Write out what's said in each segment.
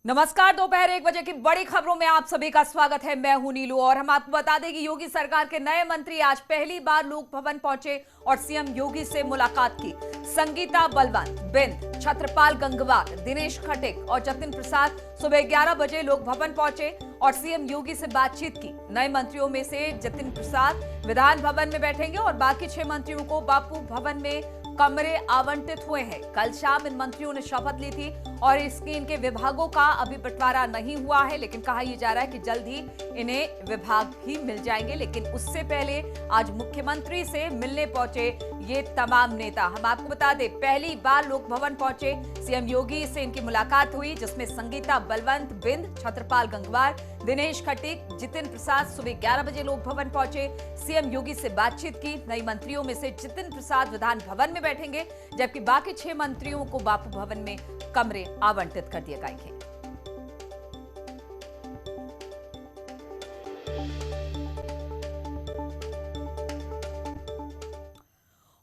नमस्कार। दोपहर 1 बजे की बड़ी खबरों में आप सभी का स्वागत है। मैं हूं नीलू और हम आपको बता दें कि योगी सरकार के नए मंत्री आज पहली बार लोक भवन पहुंचे और सीएम योगी से मुलाकात की। संगीता बलवंत, बिंद, छत्रपाल गंगवार, दिनेश खटीक और जतिन प्रसाद सुबह 11 बजे लोक भवन पहुंचे और सीएम योगी से बातचीत की। नए मंत्रियों में से जतिन प्रसाद विधान भवन में बैठेंगे और बाकी 6 मंत्रियों को बापू भवन में कमरे आवंटित हुए हैं। कल शाम इन मंत्रियों ने शपथ ली थी और इनके विभागों का अभी बंटवारा नहीं हुआ है, लेकिन कहा यह जा रहा है कि जल्द ही इन्हें विभाग भी मिल जाएंगे। लेकिन उससे पहले आज मुख्यमंत्री से मिलने पहुंचे ये तमाम नेता। हम आपको बता दें, पहली बार लोक भवन पहुंचे सीएम योगी से इनकी मुलाकात हुई, जिसमें संगीता बलवंत, बिंद, छत्रपाल गंगवार, दिनेश खटीक, जतिन प्रसाद सुबह 11 बजे लोक भवन पहुंचे, सीएम योगी से बातचीत की। नई मंत्रियों में से जतिन प्रसाद विधान भवन में बैठेंगे, जबकि बाकी 6 मंत्रियों को बापू भवन में कमरे आवंटित कर दिए गए हैं।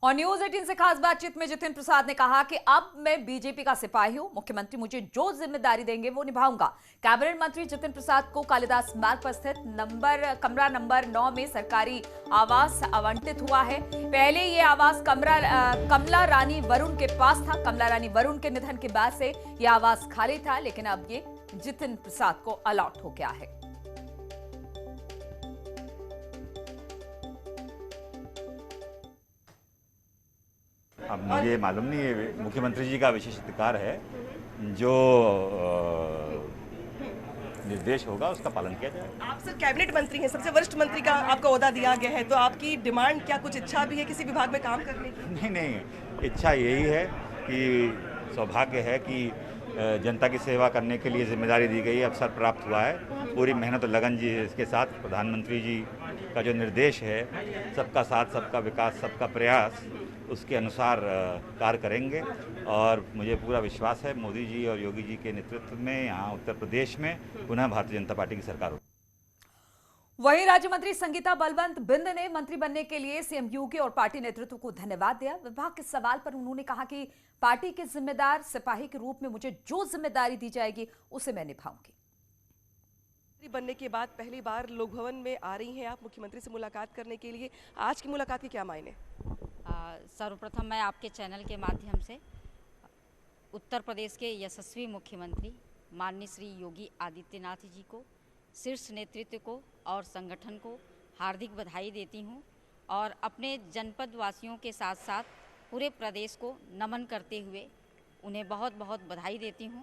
और न्यूज 18 से खास बातचीत में जतिन प्रसाद ने कहा कि अब मैं बीजेपी का सिपाही हूं, मुख्यमंत्री मुझे जो जिम्मेदारी देंगे वो निभाऊंगा। कैबिनेट मंत्री जतिन प्रसाद को कालिदास मार्ग पर स्थित कमरा नंबर 9 में सरकारी आवास आवंटित हुआ है। पहले ये आवास कमला रानी वरुण के पास था। कमला रानी वरुण के निधन के बाद से यह आवास खाली था, लेकिन अब ये जतिन प्रसाद को अलॉट हो गया है। अब मुझे मालूम नहीं है, मुख्यमंत्री जी का विशेष अधिकार है, जो निर्देश होगा उसका पालन किया जाएगा। आप सर कैबिनेट मंत्री हैं, सबसे वरिष्ठ मंत्री का आपका ओहदा दिया गया है, तो आपकी डिमांड क्या, कुछ इच्छा भी है किसी विभाग में काम करने की? नहीं, इच्छा यही है कि सौभाग्य है कि जनता की सेवा करने के लिए जिम्मेदारी दी गई, अवसर प्राप्त हुआ है। पूरी मेहनत और लगन जी इसके साथ प्रधानमंत्री जी का जो निर्देश है, सबका साथ, सबका विकास, सबका प्रयास, उसके अनुसार कार्य करेंगे। और मुझे पूरा विश्वास है मोदी जी और योगी जी के नेतृत्व में यहाँ उत्तर प्रदेश में पुनः भारतीय जनता पार्टी की सरकार होगी। वहीं राज्य मंत्री संगीता बलवंत बिंद ने मंत्री बनने के लिए सीएम योगी और पार्टी नेतृत्व को धन्यवाद दिया। विभाग के सवाल पर उन्होंने कहा कि पार्टी के जिम्मेदार सिपाही के रूप में मुझे जो जिम्मेदारी दी जाएगी उसे मैं निभाऊंगी। बनने के बाद पहली बार लोक भवन में आ रही हैं आप मुख्यमंत्री से मुलाकात करने के लिए, आज की मुलाकात के क्या मायने? सर्वप्रथम मैं आपके चैनल के माध्यम से उत्तर प्रदेश के यशस्वी मुख्यमंत्री माननीय श्री योगी आदित्यनाथ जी को, शीर्ष नेतृत्व को और संगठन को हार्दिक बधाई देती हूं और अपने जनपद वासियों के साथ साथ पूरे प्रदेश को नमन करते हुए उन्हें बहुत बहुत बधाई देती हूं।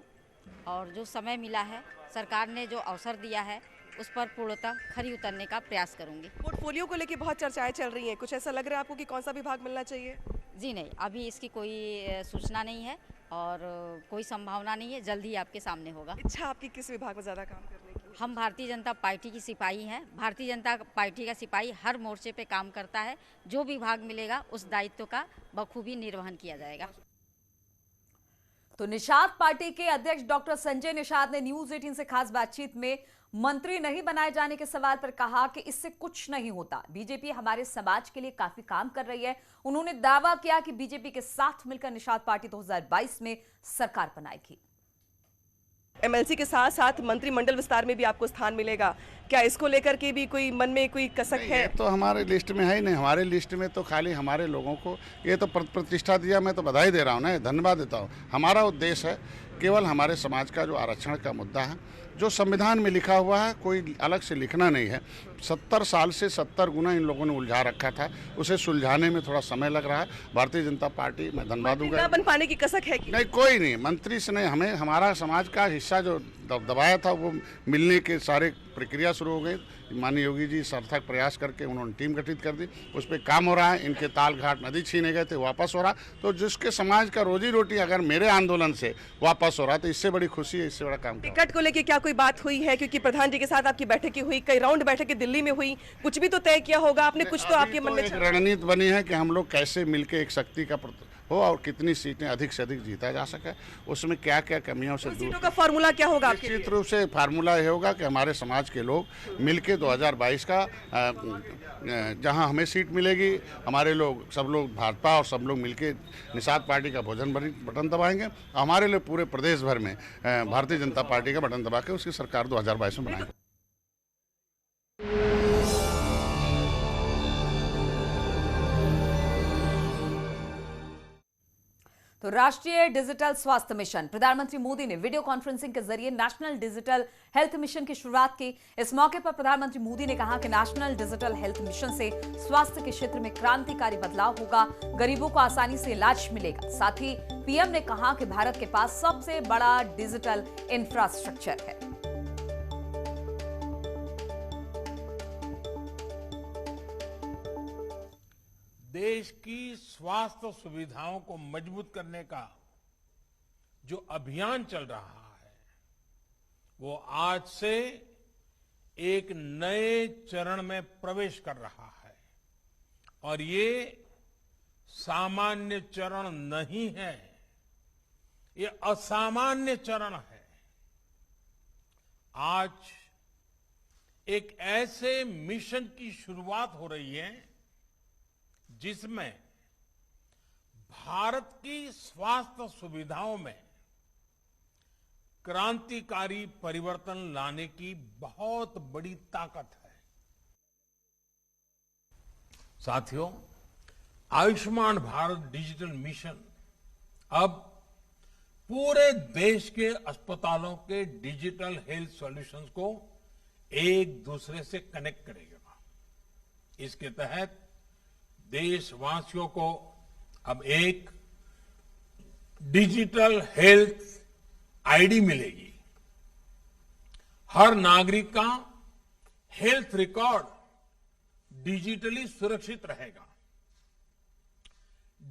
और जो समय मिला है, सरकार ने जो अवसर दिया है, उस पर पूर्णतः खरी उतरने का प्रयास करूंगी। पोर्टफोलियो को लेकर बहुत चर्चाएं चल रही हैं, कुछ ऐसा लग रहा है आपको कि कौन सा विभाग मिलना चाहिए? जी नहीं, अभी इसकी कोई सूचना नहीं है और कोई संभावना नहीं है, जल्द ही आपके सामने होगा। इच्छा आपकी किस विभाग में ज़्यादा काम करने की? हम भारतीय जनता पार्टी की सिपाही हैं। भारतीय जनता पार्टी का सिपाही हर मोर्चे पे काम करता है। जो विभाग मिलेगा उस दायित्व का बखूबी निर्वहन किया जाएगा। तो निषाद पार्टी के अध्यक्ष डॉक्टर संजय निषाद ने न्यूज 18 से खास बातचीत में मंत्री नहीं बनाए जाने के सवाल पर कहा कि इससे कुछ नहीं होता, बीजेपी हमारे समाज के लिए काफी काम कर रही है। उन्होंने दावा किया कि बीजेपी के साथ मिलकर निषाद पार्टी 2022 में सरकार बनाएगी। एमएलसी के साथ साथ मंत्रिमंडल विस्तार में भी आपको स्थान मिलेगा, क्या इसको लेकर के भी कोई मन में कोई कसक है? तो हमारे लिस्ट में है ही नहीं। हमारे लिस्ट में तो खाली हमारे लोगों को ये तो प्रतिष्ठा दिया, मैं तो बधाई दे रहा हूँ ना, धन्यवाद देता हूँ। हमारा उद्देश्य है केवल हमारे समाज का जो आरक्षण का मुद्दा है, जो संविधान में लिखा हुआ है, कोई अलग से लिखना नहीं है। 70 साल से 70 गुना इन लोगों ने उलझा रखा था, उसे सुलझाने में थोड़ा समय लग रहा है। भारतीय जनता पार्टी, मैं धन्यवाद दूंगा। बन पाने की कसक है कि नहीं? कोई नहीं, मंत्री से नहीं। हमें हमारा समाज का हिस्सा जो दबाया था वो मिलने के सारे प्रक्रिया शुरू हो गई। माननीय योगी जी सार्थक प्रयास करके उन्होंने टीम गठित कर दी, उस पर काम हो रहा है। इनके तालघाट नदी छीने गए थे, वापस हो रहा। तो जिसके समाज का रोजी रोटी अगर मेरे आंदोलन से वापस हो रहा तो इससे बड़ी खुशी है, इससे बड़ा काम। टिकट को लेकर क्या कोई बात हुई है? क्योंकि प्रधान जी के साथ आपकी बैठक हुई, कई राउंड बैठक दिल्ली दिल्ली में हुई, कुछ भी तो तय किया होगा आपने, कुछ तो आपके मन में एक रणनीति बनी है कि हम लोग कैसे मिलके एक शक्ति का हो और कितनी सीटें अधिक से अधिक जीता जा सके, उसमें क्या क्या कमियों से दूर। सीटों का फॉर्मूला क्या होगा आपके लिए? निश्चित रूप से फार्मूला ये होगा कि हमारे समाज के लोग मिलके 2022 का जहां हमें सीट मिलेगी, हमारे लोग सब लोग भाजपा और सब लोग मिलके निषाद पार्टी का भोजन बटन दबाएंगे। हमारे लोग पूरे प्रदेश भर में भारतीय जनता पार्टी का बटन दबा के उसकी सरकार 2022 में बनाएंगे। तो राष्ट्रीय डिजिटल स्वास्थ्य मिशन, प्रधानमंत्री मोदी ने वीडियो कॉन्फ्रेंसिंग के जरिए नेशनल डिजिटल हेल्थ मिशन की शुरुआत की। इस मौके पर प्रधानमंत्री मोदी ने कहा कि नेशनल डिजिटल हेल्थ मिशन से स्वास्थ्य के क्षेत्र में क्रांतिकारी बदलाव होगा, गरीबों को आसानी से इलाज मिलेगा। साथ ही पीएम ने कहा कि भारत के पास सबसे बड़ा डिजिटल इंफ्रास्ट्रक्चर है। देश की स्वास्थ्य सुविधाओं को मजबूत करने का जो अभियान चल रहा है, वो आज से एक नए चरण में प्रवेश कर रहा है। और ये सामान्य चरण नहीं है, ये असामान्य चरण है। आज एक ऐसे मिशन की शुरुआत हो रही है जिसमें भारत की स्वास्थ्य सुविधाओं में क्रांतिकारी परिवर्तन लाने की बहुत बड़ी ताकत है। साथियों, आयुष्मान भारत डिजिटल मिशन अब पूरे देश के अस्पतालों के डिजिटल हेल्थ सॉल्यूशंस को एक दूसरे से कनेक्ट करेगा। इसके तहत देशवासियों को अब एक डिजिटल हेल्थ आईडी मिलेगी। हर नागरिक का हेल्थ रिकॉर्ड डिजिटली सुरक्षित रहेगा।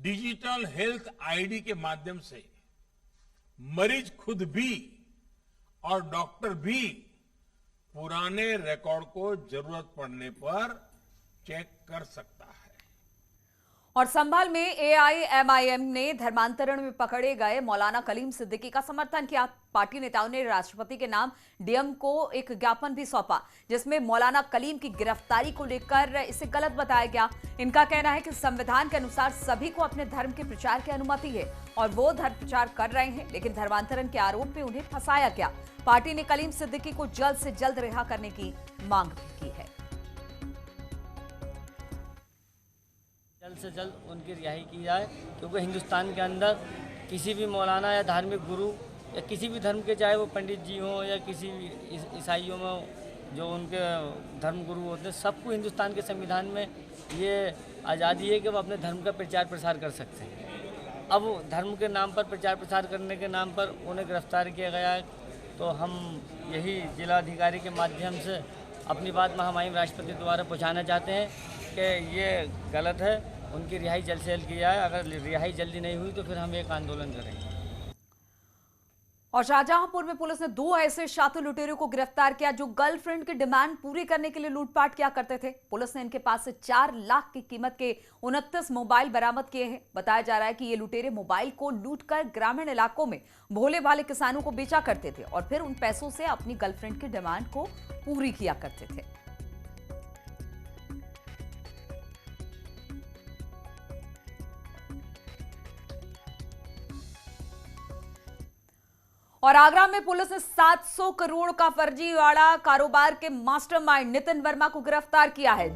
डिजिटल हेल्थ आईडी के माध्यम से मरीज खुद भी और डॉक्टर भी पुराने रिकॉर्ड को जरूरत पड़ने पर चेक कर सकता है। और संभाल में एआईएमआईएम ने धर्मांतरण में पकड़े गए मौलाना कलीम सिद्दीकी का समर्थन किया। पार्टी नेताओं ने राष्ट्रपति के नाम डीएम को एक ज्ञापन भी सौंपा, जिसमें मौलाना कलीम की गिरफ्तारी को लेकर इसे गलत बताया गया। इनका कहना है कि संविधान के अनुसार सभी को अपने धर्म के प्रचार की अनुमति है और वो धर्म प्रचार कर रहे हैं, लेकिन धर्मांतरण के आरोप में उन्हें फंसाया गया। पार्टी ने कलीम सिद्दीकी को जल्द से जल्द रिहा करने की मांग की है। जल्द से जल्द उनकी रिहाई की जाए, क्योंकि हिंदुस्तान के अंदर किसी भी मौलाना या धार्मिक गुरु या किसी भी धर्म के, चाहे वो पंडित जी हों या किसी भी ईसाइयों में जो उनके धर्म गुरु होते हैं, सबको हिंदुस्तान के संविधान में ये आज़ादी है कि वो अपने धर्म का प्रचार प्रसार कर सकते हैं। अब धर्म के नाम पर, प्रचार प्रसार करने के नाम पर उन्हें गिरफ्तार किया गया है। तो हम यही जिलाधिकारी के माध्यम से अपनी बात महामहिम राष्ट्रपति द्वारा पहुँचाना चाहते हैं कि ये गलत है, उनकी रिहाई जल्द से जल्द की जाए। अगर रिहाई जल्दी नहीं हुई तो फिर हम एक आंदोलन करेंगे। और शाहजहांपुर में पुलिस ने 2 ऐसे शातिर लुटेरों को गिरफ्तार किया जो गर्लफ्रेंड की डिमांड पूरी करने के लिए लूटपाट किया करते थे। पुलिस ने इनके पास से 4 लाख की कीमत के 29 मोबाइल बरामद किए हैं। बताया जा रहा है कि ये लुटेरे मोबाइल को लूटकर ग्रामीण इलाकों में भोले भाले किसानों को बेचा करते थे और फिर उन पैसों से अपनी गर्लफ्रेंड की डिमांड को पूरी किया करते थे। और आगरा में पुलिस ने 700 करोड़ का फर्जीवाड़ा कारोबार के मास्टरमाइंड नितिन वर्मा को गिरफ्तार किया है।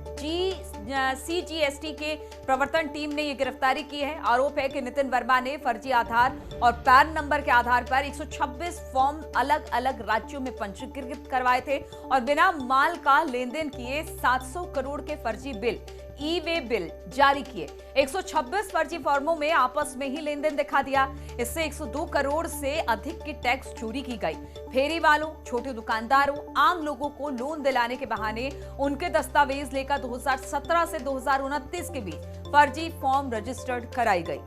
सीजीएसटी के प्रवर्तन टीम ने यह गिरफ्तारी की है। आरोप है कि नितिन वर्मा ने फर्जी आधार और पैन नंबर के आधार पर 126 फॉर्म अलग अलग राज्यों में पंजीकृत करवाए थे और बिना माल का लेन देन किए 700 करोड़ के फर्जी बिल, ई-वे बिल जारी किए। 126 फर्जी फॉर्मों में आपस में ही लेन देन दिखा दिया। इससे 102 करोड़ से अधिक की टैक्स चोरी की गई। फेरी वालों, छोटे दुकानदारों, आम लोगों को लोन दिलाने के बहाने उनके दस्तावेज लेकर 2017 से 2029 के बीच फर्जी फॉर्म रजिस्टर्ड कराई गई।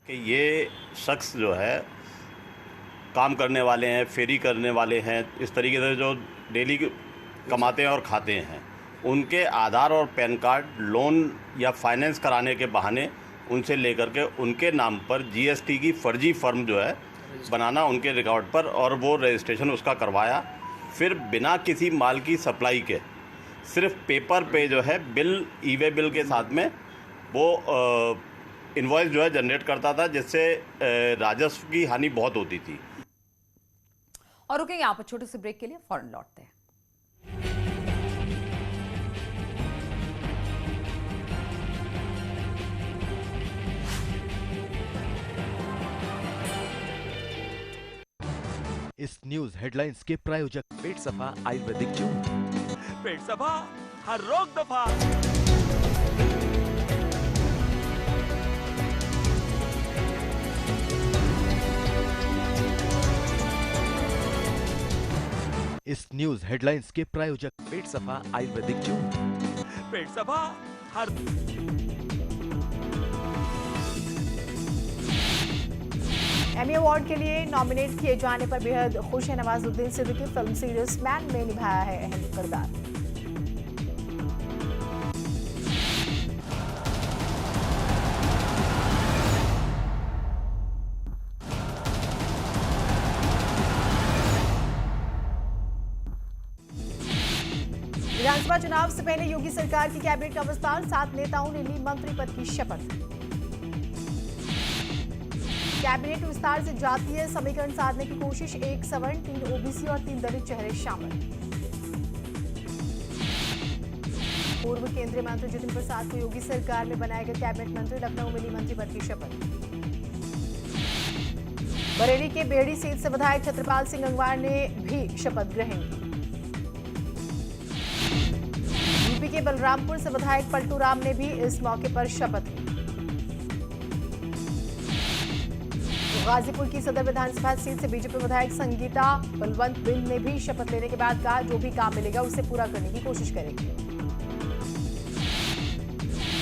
कि ये शख्स जो है काम करने वाले हैं, फेरी करने वाले हैं, इस तरीके से जो डेली कमाते हैं और खाते हैं, उनके आधार और पैन कार्ड लोन या फाइनेंस कराने के बहाने उनसे लेकर के उनके नाम पर जीएसटी की फर्जी फर्म जो है बनाना उनके रिकॉर्ड पर, और वो रजिस्ट्रेशन उसका करवाया। फिर बिना किसी माल की सप्लाई के सिर्फ पेपर पे जो है बिल, ई-वे बिल के साथ में वो इनवॉइस जो है जनरेट करता था, जिससे राजस्व की हानि बहुत होती थी। और रुकेंगे यहाँ पर छोटे से ब्रेक के लिए, फौरन लौटते हैं। इस न्यूज हेडलाइंस के प्रायोजक पेट सफा आयुर्वेदिक जूस। पेट सफा, हर रोग दफा। इस न्यूज हेडलाइंस के प्रायोजक पेट सफा आयुर्वेदिक जूस। पेट सफा, हर एमी अवार्ड के लिए नॉमिनेट किए जाने पर बेहद खुश है Nawazuddin Siddiqui. Film series man में निभाया है अहम किरदार। विधानसभा चुनाव से पहले योगी सरकार की कैबिनेट का विस्तार, 7 नेताओं ने ली मंत्री पद की शपथ। कैबिनेट विस्तार से जातीय समीकरण साधने की कोशिश, 1 सवर्ण, 3 ओबीसी और 3 दलित चेहरे शामिल। पूर्व केंद्रीय मंत्री जितिन प्रसाद को योगी सरकार में बनाए गए कैबिनेट मंत्री, लखनऊ में ली मंत्री पद की शपथ। बरेली के बेहड़ी सीट से विधायक छत्रपाल सिंह गंगवार ने भी शपथ ग्रहण की। यूपी के बलरामपुर से विधायक पलटू राम ने भी इस मौके पर शपथ ली। गाजीपुर की सदर विधानसभा सीट से बीजेपी विधायक संगीता बलवंत बिंद ने भी शपथ लेने के बाद कहा, जो भी काम मिलेगा उसे पूरा करने की कोशिश करेंगे।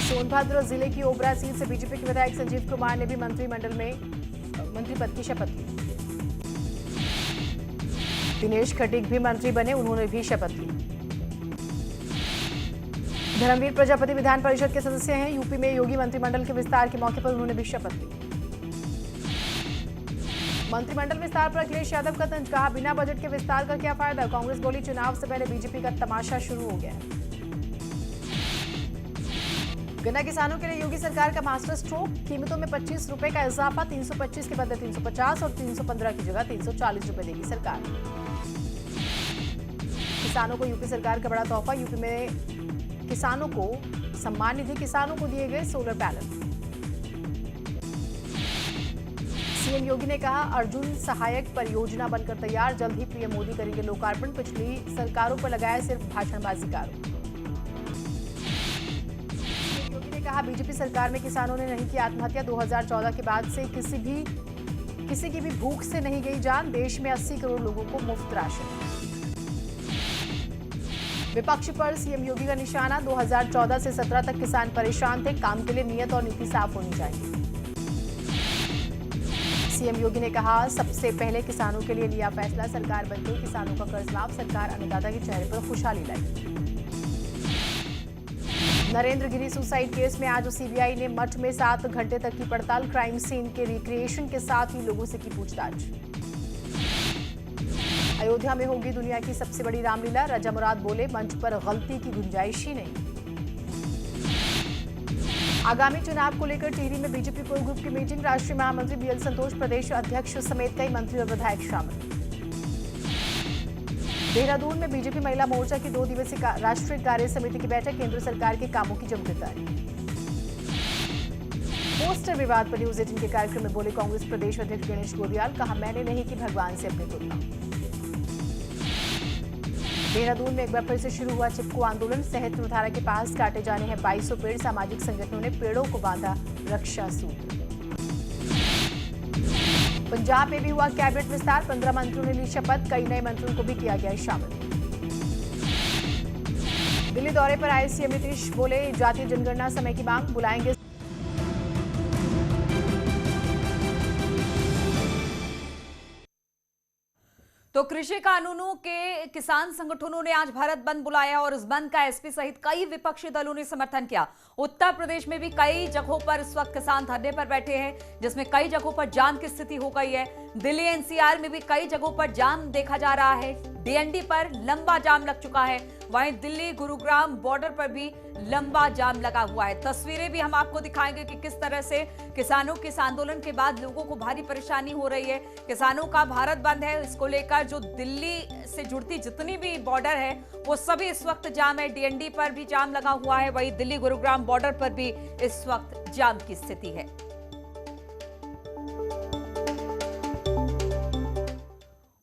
सोनभद्र जिले की ओबरा सीट से बीजेपी के विधायक संजीव कुमार ने भी मंत्रिमंडल में मंत्री पद की शपथ ली। दिनेश खटीक भी मंत्री बने, उन्होंने भी शपथ ली। धर्मवीर प्रजापति विधान परिषद के सदस्य हैं। यूपी में योगी मंत्रिमंडल के विस्तार के मौके पर उन्होंने भी शपथ ली। मंत्रिमंडल विस्तार पर अखिलेश यादव का तंज, कहा, बिना बजट के विस्तार का क्या फायदा। कांग्रेस बोली, चुनाव से पहले बीजेपी का तमाशा शुरू हो गया है। गन्ना किसानों के लिए योगी सरकार का मास्टर स्ट्रोक, कीमतों में 25 रुपए का इजाफा, 325 के बदले 350 और 315 की जगह 340 रुपए देगी सरकार। किसानों को यूपी सरकार का बड़ा तोहफा, यूपी में किसानों को सम्मान निधि, किसानों को दिए गए सोलर पैनल। सीएम योगी ने कहा, अर्जुन सहायक परियोजना बनकर तैयार, जल्द ही पीएम मोदी करेंगे लोकार्पण। पिछली सरकारों पर लगाया सिर्फ भाषणबाजी का आरोप। सीएम योगी ने कहा, बीजेपी सरकार में किसानों ने नहीं की आत्महत्या। 2014 के बाद से किसी की भी भूख से नहीं गई जान। देश में 80 करोड़ लोगों को मुफ्त राशन। विपक्ष पर सीएम योगी का निशाना, 2014 से 17 तक किसान परेशान थे। काम के लिए नियत और नीति साफ होनी चाहिए। सीएम योगी ने कहा, सबसे पहले किसानों के लिए लिया फैसला, सरकार बन गई, किसानों का कर्ज माफ, सरकार अन्नदाता के चेहरे पर खुशहाली लाई। नरेंद्र गिरी सुसाइड केस में आज सीबीआई ने मठ में 7 घंटे तक की पड़ताल, क्राइम सीन के रिक्रिएशन के साथ ही लोगों से की पूछताछ। अयोध्या में होगी दुनिया की सबसे बड़ी रामलीला, राजा मुराद बोले, मंच पर गलती की गुंजाइश ही नहीं। आगामी चुनाव को लेकर टिहरी में बीजेपी कोर ग्रुप की मीटिंग, राष्ट्रीय महामंत्री बीएल संतोष, प्रदेश अध्यक्ष समेत कई मंत्री और विधायक शामिल। देहरादून में बीजेपी महिला मोर्चा की 2 दिवसीय राष्ट्रीय कार्य समिति की बैठक, केंद्र सरकार के कामों की जमकर तारीफ। पोस्टर विवाद पर न्यूज 18 के कार्यक्रम में बोले कांग्रेस प्रदेश अध्यक्ष गणेश गोदियाल, कहा, मैंने नहीं की भगवान से अपनी तुलना। देहरादून में एक बार फिर से शुरू हुआ चिपको आंदोलन, सहस्त्रधारा के पास काटे जाने हैं 2200 पेड़, सामाजिक संगठनों ने पेड़ों को बांधा रक्षा सूत्र। पंजाब में भी हुआ कैबिनेट विस्तार, 15 मंत्रियों ने ली शपथ, कई नए मंत्रियों को भी किया गया शामिल। दिल्ली दौरे पर आए सीएम नीतीश बोले, जातीय जनगणना समय की मांग, बुलाएंगे तो कृषि कानूनों के किसान संगठनों ने आज भारत बंद बुलाया और इस बंद का एसपी सहित कई विपक्षी दलों ने समर्थन किया। उत्तर प्रदेश में भी कई जगहों पर इस वक्त किसान धरने पर बैठे हैं, जिसमें कई जगहों पर जाम की स्थिति हो गई है। दिल्ली एनसीआर में भी कई जगहों पर जाम देखा जा रहा है। डीएनडी पर लंबा जाम लग चुका है। वहीं दिल्ली गुरुग्राम बॉर्डर पर भी लंबा जाम लगा हुआ है। तस्वीरें भी हम आपको दिखाएंगे कि किस तरह से किसानों के इस आंदोलन के बाद लोगों को भारी परेशानी हो रही है। किसानों का भारत बंद है, इसको लेकर जो दिल्ली से जुड़ती जितनी भी बॉर्डर है वो सभी इस वक्त जाम है। डीएनडी पर भी जाम लगा हुआ है। वहीं दिल्ली गुरुग्राम बॉर्डर पर भी इस वक्त जाम की स्थिति है।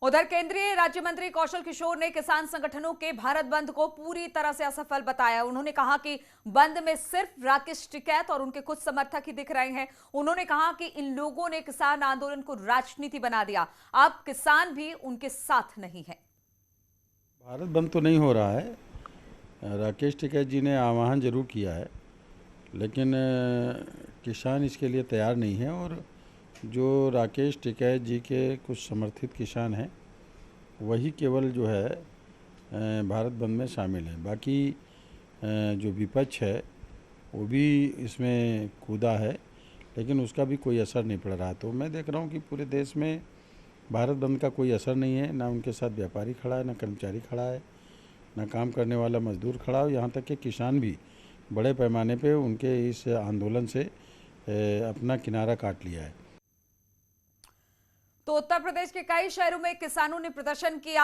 उधर केंद्रीय राज्य मंत्री कौशल किशोर ने किसान संगठनों के भारत बंद को पूरी तरह से असफल बताया। उन्होंने कहा कि बंद में सिर्फ राकेश टिकैत और उनके कुछ समर्थक ही दिख रहे हैं। उन्होंने कहा कि इन लोगों ने किसान आंदोलन को राजनीति बना दिया। अब किसान भी उनके साथ नहीं है। भारत बंद तो नहीं हो रहा है। राकेश टिकैत जी ने आह्वान जरूर किया है, लेकिन किसान इसके लिए तैयार नहीं है। और जो राकेश टिकैत जी के कुछ समर्थित किसान हैं वही केवल जो है भारत बंद में शामिल हैं। बाकी जो विपक्ष है वो भी इसमें कूदा है, लेकिन उसका भी कोई असर नहीं पड़ रहा। तो मैं देख रहा हूँ कि पूरे देश में भारत बंद का कोई असर नहीं है। ना उनके साथ व्यापारी खड़ा है, ना कर्मचारी खड़ा है, ना काम करने वाला मजदूर खड़ा है। यहाँ तक कि किसान भी बड़े पैमाने पे उनके इस आंदोलन से अपना किनारा काट लिया है। तो उत्तर प्रदेश के कई शहरों में किसानों ने प्रदर्शन किया।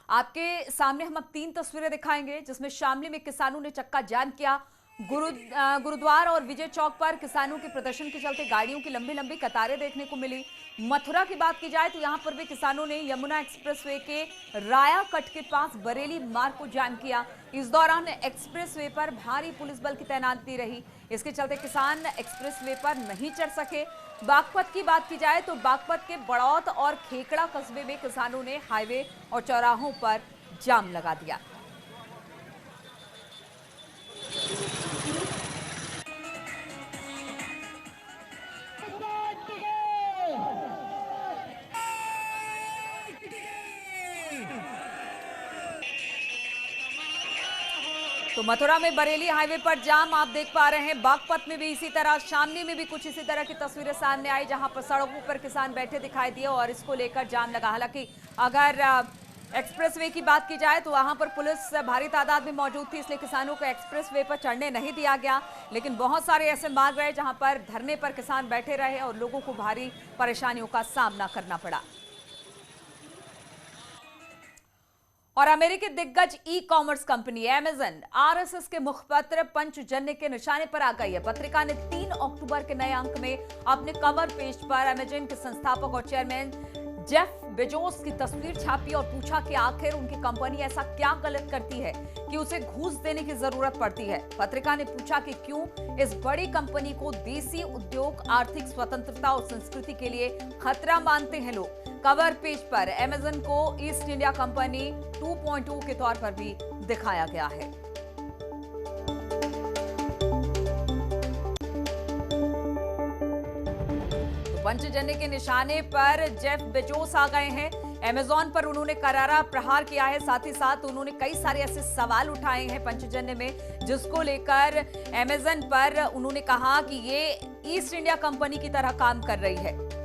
आपके सामने हम अब 3 तस्वीरें दिखाएंगे, जिसमें शामली में किसानों ने चक्का जाम किया। गुरुद्वारा और विजय चौक पर किसानों के प्रदर्शन के चलते गाड़ियों की लंबी लंबी कतारें देखने को मिली। मथुरा की बात की जाए तो यहां पर भी किसानों ने यमुना एक्सप्रेसवे के राया कट के पास बरेली मार्ग को जाम किया। इस दौरान एक्सप्रेसवे पर भारी पुलिस बल की तैनाती रही। इसके चलते किसान एक्सप्रेसवे पर नहीं चढ़ सके। बागपत की बात की जाए तो बागपत के बड़ौत और खेकड़ा कस्बे में किसानों ने हाईवे और चौराहों पर जाम लगा दिया। तो मथुरा में बरेली हाईवे पर जाम आप देख पा रहे हैं। बागपत में भी इसी तरह, शामली में भी कुछ इसी तरह की तस्वीरें सामने आई, जहां पर सड़कों पर किसान बैठे दिखाई दिए और इसको लेकर जाम लगा। हालांकि अगर एक्सप्रेसवे की बात की जाए तो वहां पर पुलिस भारी तादाद में मौजूद थी, इसलिए किसानों को एक्सप्रेसवे पर चढ़ने नहीं दिया गया। लेकिन बहुत सारे ऐसे मार्ग रहे जहां पर धरने पर किसान बैठे रहे और लोगों को भारी परेशानियों का सामना करना पड़ा। और अमेरिकी दिग्गज e commerce company Amazon RSS के मुखपत्र पंचजन्य के निशाने पर आ गई है। पत्रिका ने 3 अक्टूबर के नए अंक में अपने कवर पेज पर अमेज़न के संस्थापक और चेयरमैन जेफ बेजोस की तस्वीर छापी और पूछा कि आखिर उनकी कंपनी ऐसा क्या गलत करती है कि उसे घूस देने की जरूरत पड़ती है। पत्रिका ने पूछा कि क्यों इस बड़ी कंपनी को देसी उद्योग, आर्थिक स्वतंत्रता और संस्कृति के लिए खतरा मानते हैं लोग। कवर पेज पर अमेज़न को ईस्ट इंडिया कंपनी 2.0 के तौर पर भी दिखाया गया है। पंचजन्य के निशाने पर जेफ बेजोस आ गए हैं। अमेज़न पर उन्होंने करारा प्रहार किया है। साथ ही साथ उन्होंने कई सारे ऐसे सवाल उठाए हैं पंचजन्य में, जिसको लेकर अमेज़न पर उन्होंने कहा कि ये ईस्ट इंडिया कंपनी की तरह काम कर रही है।